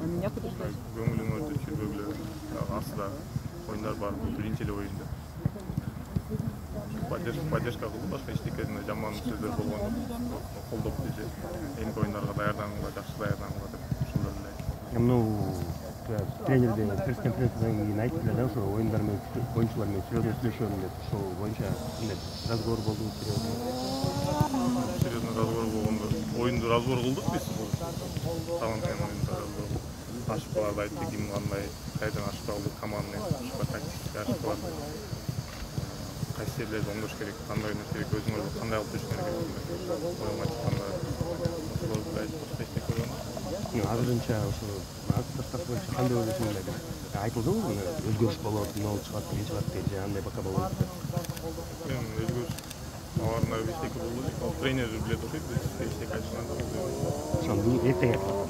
Эмне кылышты? Көңүлүң өтө чүрбөгүлө асында оюндар бар. Биринчи эле оюнда. Поддержка кылды, башка эчтекесинде жаман сөздөр болгон жок. Колдоп бизи эмки оюндарга даярданыңар, жакшы даярданыңар деп ушул эле. Ну, тренерде пресс-конференциядан кийин айттылар да, ошо оюндар менен оюнчулар менен сүйлөшөм деп, ошол боюнча разговор болду. Серьезный разговор болгондо оюнду разбор кылдык биз. Талант менен оюнда разбор. Ошибкаларды айттык, ким кандай, кайдан ошибка кылды, командный тактический ошибкалар. Кайсы жерлерди оңдош керек, кандай ойнош керек, өзүңөр кандай кылып жүрүш керек деп оюнга чыкканда ошолорду айтып эчтеке болгон. Азырынча ошо состав боюнча кандай ойлойсуңар? Айтылдыбы, өзгөрүш болот, могул чыгат, ким чыгат деп, же андай бака болот деп. Эми өзгөрүш аларына эчтеке болду дейт. Ал тренер билет окуйт, биз эчтеке айтышканда. Ошону эртең айтылат.